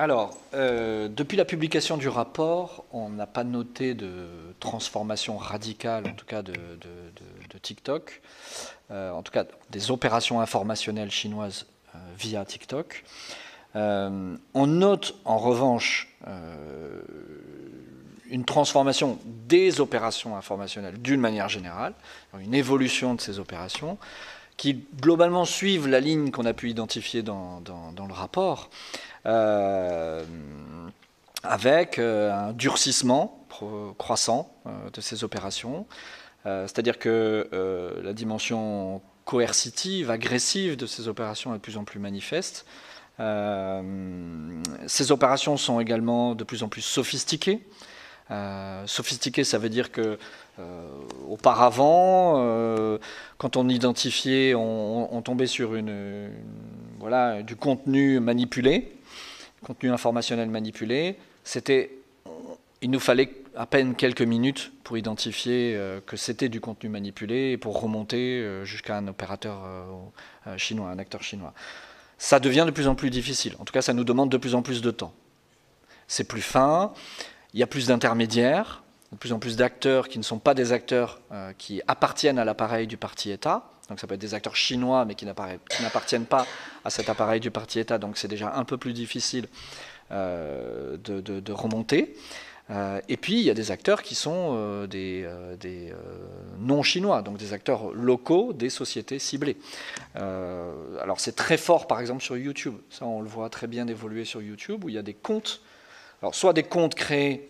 Alors, depuis la publication du rapport, on n'a pas noté de transformation radicale, en tout cas de TikTok, en tout cas des opérations informationnelles chinoises via TikTok. On note en revanche une transformation des opérations informationnelles d'une manière générale, une évolution de ces opérations, qui globalement suivent la ligne qu'on a pu identifier dans le rapport, avec un durcissement croissant de ces opérations. C'est-à-dire que la dimension coercitive, agressive de ces opérations est de plus en plus manifeste. Ces opérations sont également de plus en plus sophistiquées. Sophistiqué, ça veut dire que auparavant, quand on identifiait, on tombait sur voilà, du contenu manipulé, contenu informationnel manipulé. Il nous fallait à peine quelques minutes pour identifier que c'était du contenu manipulé et pour remonter jusqu'à un opérateur chinois, un acteur chinois. Ça devient de plus en plus difficile. En tout cas, ça nous demande de plus en plus de temps. C'est plus fin. Il y a plus d'intermédiaires, de plus en plus d'acteurs qui ne sont pas des acteurs qui appartiennent à l'appareil du parti État. Donc ça peut être des acteurs chinois, mais qui n'appartiennent pas à cet appareil du parti État. Donc c'est déjà un peu plus difficile de remonter. Et puis il y a des acteurs qui sont des non chinois, donc des acteurs locaux des sociétés ciblées. Alors c'est très fort par exemple sur YouTube. Ça on le voit très bien évoluer sur YouTube, où il y a des comptes. Alors, soit des comptes créés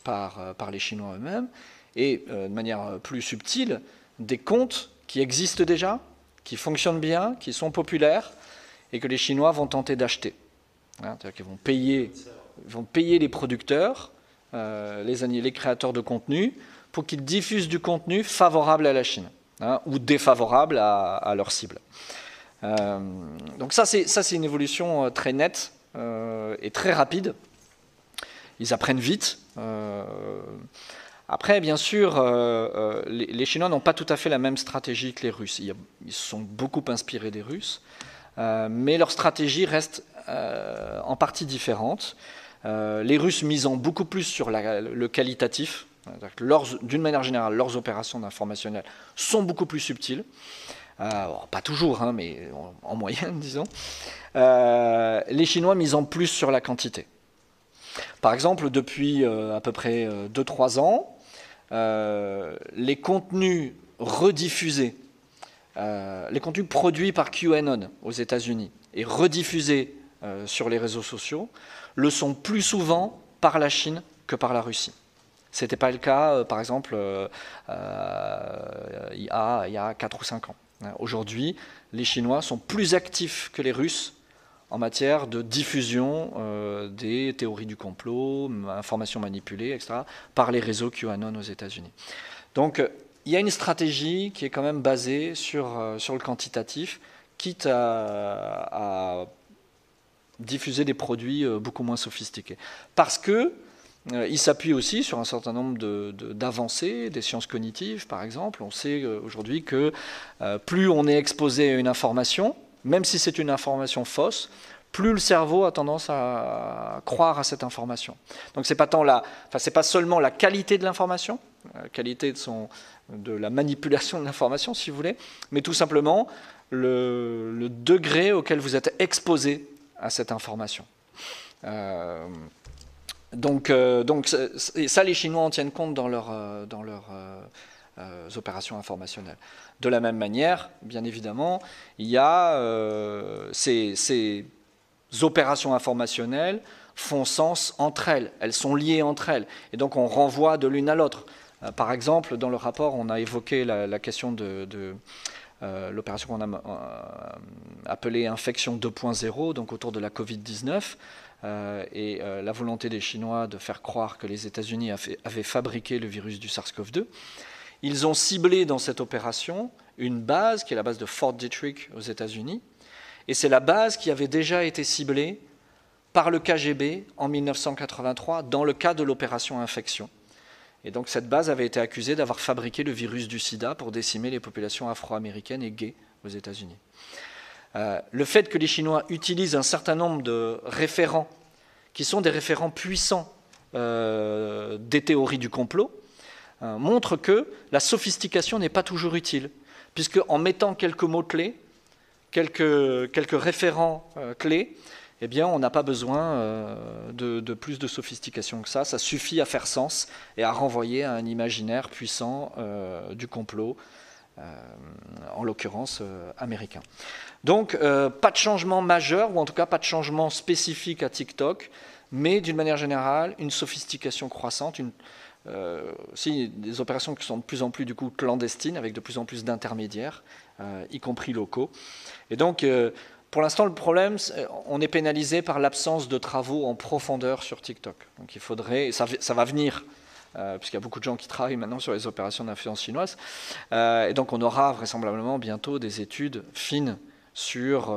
par les Chinois eux-mêmes, et de manière plus subtile, des comptes qui existent déjà, qui fonctionnent bien, qui sont populaires, et que les Chinois vont tenter d'acheter. C'est-à-dire qu'ils vont payer les producteurs, les créateurs de contenu, pour qu'ils diffusent du contenu favorable à la Chine, ou défavorable à leur cible. Donc ça, c'est une évolution très nette, et très rapide. Ils apprennent vite. Après, bien sûr, les Chinois n'ont pas tout à fait la même stratégie que les Russes. Ils se sont beaucoup inspirés des Russes, mais leur stratégie reste en partie différente. Les Russes misant beaucoup plus sur le qualitatif. D'une manière générale, leurs opérations informationnelles sont beaucoup plus subtiles. Pas toujours, mais en moyenne, disons. Les Chinois misant plus sur la quantité. Par exemple, depuis à peu près 2-3 ans, les contenus rediffusés, les contenus produits par QAnon aux États-Unis et rediffusés sur les réseaux sociaux, le sont plus souvent par la Chine que par la Russie. Ce n'était pas le cas, par exemple, il y a 4 ou 5 ans. Aujourd'hui, les Chinois sont plus actifs que les Russes en matière de diffusion des théories du complot, informations manipulées, etc., par les réseaux QAnon aux États-Unis. Donc, il y a une stratégie qui est quand même basée sur le quantitatif, quitte à diffuser des produits beaucoup moins sophistiqués. Parce que il s'appuie aussi sur un certain nombre d'avancées, des sciences cognitives, par exemple. On sait aujourd'hui que plus on est exposé à une information, même si c'est une information fausse, plus le cerveau a tendance à croire à cette information. Donc c'est pas seulement la qualité de l'information, la qualité de la manipulation de l'information, si vous voulez, mais tout simplement le degré auquel vous êtes exposé à cette information. Donc ça, les Chinois en tiennent compte dans leurs opérations informationnelles. De la même manière, bien évidemment, il y a ces opérations informationnelles font sens entre elles. Elles sont liées entre elles. Et donc on renvoie de l'une à l'autre. Par exemple, dans le rapport, on a évoqué la question de l'opération qu'on a appelée infection 2.0, donc autour de la Covid-19. Et la volonté des Chinois de faire croire que les États-Unis avaient fabriqué le virus du SARS-CoV-2. Ils ont ciblé dans cette opération une base qui est la base de Fort Detrick aux États-Unis, et c'est la base qui avait déjà été ciblée par le KGB en 1983 dans le cas de l'opération Infection. Et donc cette base avait été accusée d'avoir fabriqué le virus du sida pour décimer les populations afro-américaines et gays aux États-Unis. Le fait que les Chinois utilisent un certain nombre de référents, qui sont des référents puissants des théories du complot, montre que la sophistication n'est pas toujours utile, puisque en mettant quelques mots-clés, quelques référents clés, eh bien, on n'a pas besoin de plus de sophistication que ça. Ça suffit à faire sens et à renvoyer à un imaginaire puissant du complot, en l'occurrence américain. Donc, pas de changement majeur, ou en tout cas pas de changement spécifique à TikTok, mais d'une manière générale, une sophistication croissante, aussi des opérations qui sont de plus en plus du coup clandestines, avec de plus en plus d'intermédiaires, y compris locaux. Et donc, pour l'instant, le problème, on est pénalisé par l'absence de travaux en profondeur sur TikTok. Donc il faudrait, et ça va venir, puisqu'il y a beaucoup de gens qui travaillent maintenant sur les opérations d'influence chinoise, et donc on aura vraisemblablement bientôt des études fines sur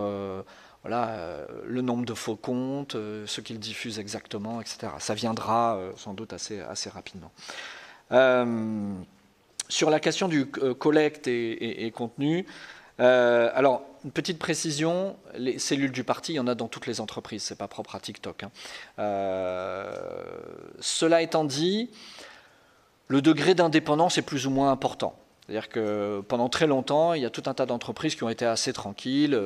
le nombre de faux comptes, ce qu'ils diffusent exactement, etc. Ça viendra sans doute assez rapidement. Sur la question du collecte et contenu, alors, une petite précision, les cellules du parti, il y en a dans toutes les entreprises, ce n'est pas propre à TikTok. Cela étant dit, le degré d'indépendance est plus ou moins important. C'est-à-dire que pendant très longtemps, il y a tout un tas d'entreprises qui ont été assez tranquilles.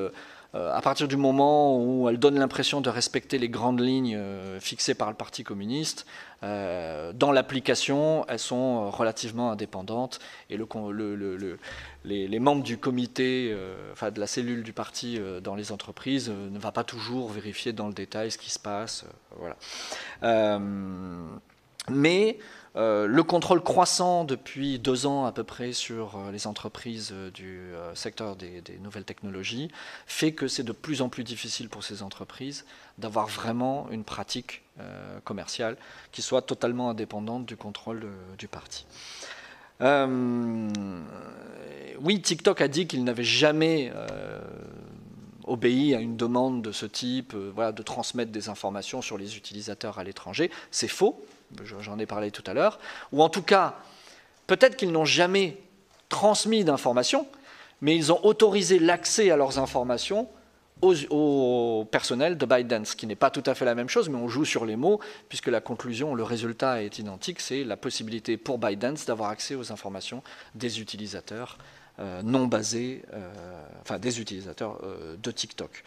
À partir du moment où elles donnent l'impression de respecter les grandes lignes fixées par le Parti communiste, dans l'application, elles sont relativement indépendantes et les membres du comité, enfin de la cellule du parti dans les entreprises ne va pas toujours vérifier dans le détail ce qui se passe. Voilà. Mais le contrôle croissant depuis 2 ans à peu près sur les entreprises du secteur des nouvelles technologies fait que c'est de plus en plus difficile pour ces entreprises d'avoir vraiment une pratique commerciale qui soit totalement indépendante du contrôle du parti. Oui, TikTok a dit qu'il n'avait jamais obéi à une demande de ce type, de transmettre des informations sur les utilisateurs à l'étranger. C'est faux. J'en ai parlé tout à l'heure, ou en tout cas, peut-être qu'ils n'ont jamais transmis d'informations, mais ils ont autorisé l'accès à leurs informations au personnel de ByteDance, ce qui n'est pas tout à fait la même chose, mais on joue sur les mots, puisque la conclusion, le résultat est identique, c'est la possibilité pour ByteDance d'avoir accès aux informations des utilisateurs non basés, enfin des utilisateurs de TikTok.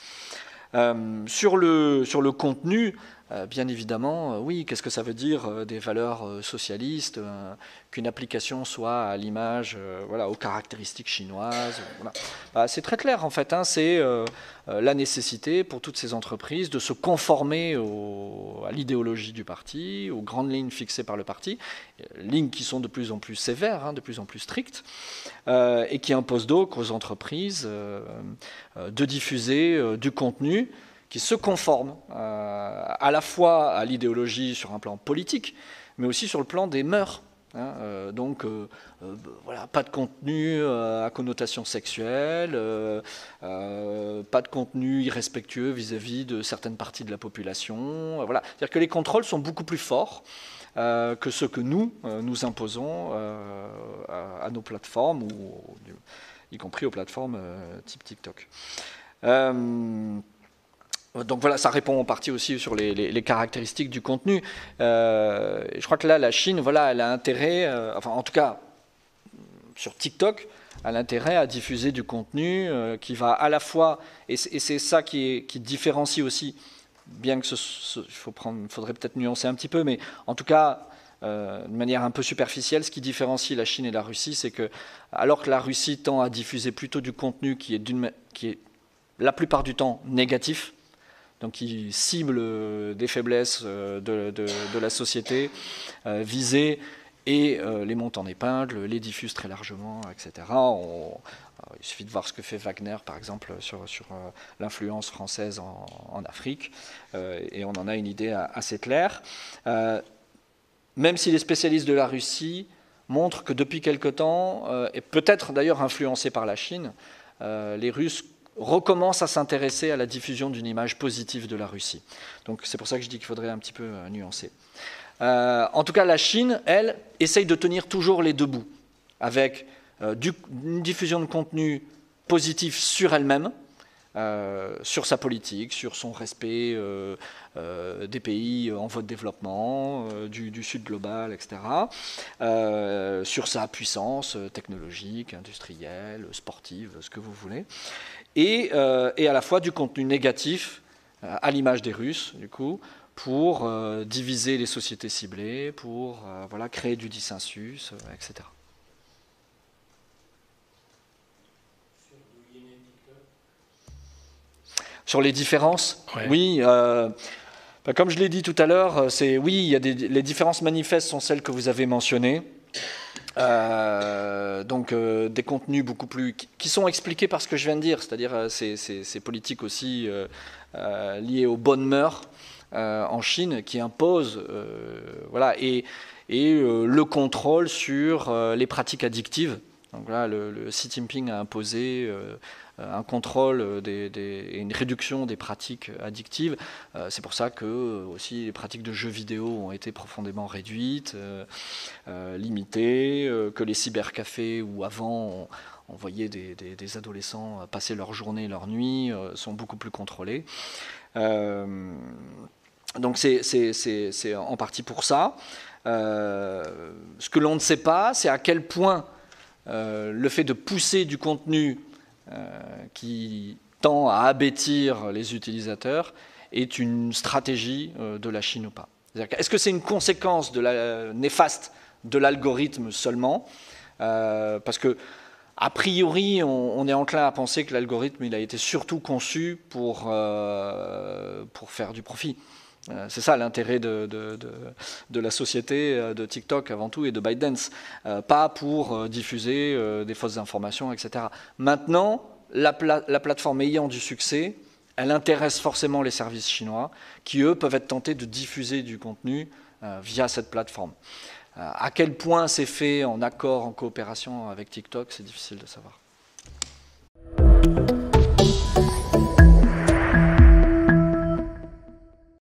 Sur le contenu, bien évidemment, oui, qu'est-ce que ça veut dire des valeurs socialistes, qu'une application soit à l'image, aux caractéristiques chinoises. Voilà. C'est très clair en fait, c'est la nécessité pour toutes ces entreprises de se conformer à l'idéologie du parti, aux grandes lignes fixées par le parti, lignes qui sont de plus en plus sévères, de plus en plus strictes, et qui imposent donc aux entreprises de diffuser du contenu qui se conforme à la fois à l'idéologie sur un plan politique, mais aussi sur le plan des mœurs. Donc, pas de contenu à connotation sexuelle, pas de contenu irrespectueux vis-à-vis de certaines parties de la population. Voilà. C'est-à-dire que les contrôles sont beaucoup plus forts que ceux que nous imposons à nos plateformes, y compris aux plateformes type TikTok. Donc voilà, ça répond en partie aussi sur les caractéristiques du contenu. Je crois que là, la Chine, elle a intérêt, en tout cas sur TikTok, elle a intérêt à diffuser du contenu qui va à la fois, et c'est ça qui différencie aussi, bien que faudrait peut-être nuancer un petit peu, mais en tout cas, de manière un peu superficielle, ce qui différencie la Chine et la Russie, c'est que alors que la Russie tend à diffuser plutôt du contenu qui est la plupart du temps négatif, donc qui cible des faiblesses de la société visée et les monte en épingle, les diffuse très largement, etc. Il suffit de voir ce que fait Wagner, par exemple, sur l'influence française en Afrique, et on en a une idée assez claire. Même si les spécialistes de la Russie montrent que depuis quelque temps, et peut-être d'ailleurs influencés par la Chine, les Russes recommence à s'intéresser à la diffusion d'une image positive de la Russie. Donc c'est pour ça que je dis qu'il faudrait un petit peu nuancer. En tout cas, la Chine, elle, essaye de tenir toujours les deux bouts, avec une diffusion de contenu positif sur elle-même, sur sa politique, sur son respect des pays en voie de développement, du Sud global, etc., sur sa puissance technologique, industrielle, sportive, ce que vous voulez, et à la fois du contenu négatif, à l'image des Russes, du coup, pour diviser les sociétés ciblées, pour voilà, créer du dissensus, etc. Sur les différences, ouais. Oui, comme je l'ai dit tout à l'heure, oui, il y a les différences manifestes sont celles que vous avez mentionnées. Donc des contenus beaucoup plus qui sont expliqués par ce que je viens de dire, c'est-à-dire ces politiques aussi liées aux bonnes mœurs en Chine qui imposent voilà, et le contrôle sur les pratiques addictives. Donc là, le Xi Jinping a imposé un contrôle et une réduction des pratiques addictives. C'est pour ça que aussi les pratiques de jeux vidéo ont été profondément réduites, limitées, que les cybercafés où avant on voyait des adolescents passer leur journée et leur nuit sont beaucoup plus contrôlés. Donc c'est en partie pour ça. Ce que l'on ne sait pas, c'est à quel point le fait de pousser du contenu qui tend à abêtir les utilisateurs est une stratégie de la Chine ou pas. Est-ce que c'est une conséquence néfaste de l'algorithme seulement parce que a priori, on est enclin à penser que l'algorithme il a été surtout conçu pour faire du profit. C'est ça l'intérêt de la société, de TikTok avant tout et de ByteDance, pas pour diffuser des fausses informations, etc. Maintenant, la plateforme ayant du succès, elle intéresse forcément les services chinois qui, eux, peuvent être tentés de diffuser du contenu via cette plateforme. À quel point c'est fait en accord, en coopération avec TikTok, c'est difficile de savoir.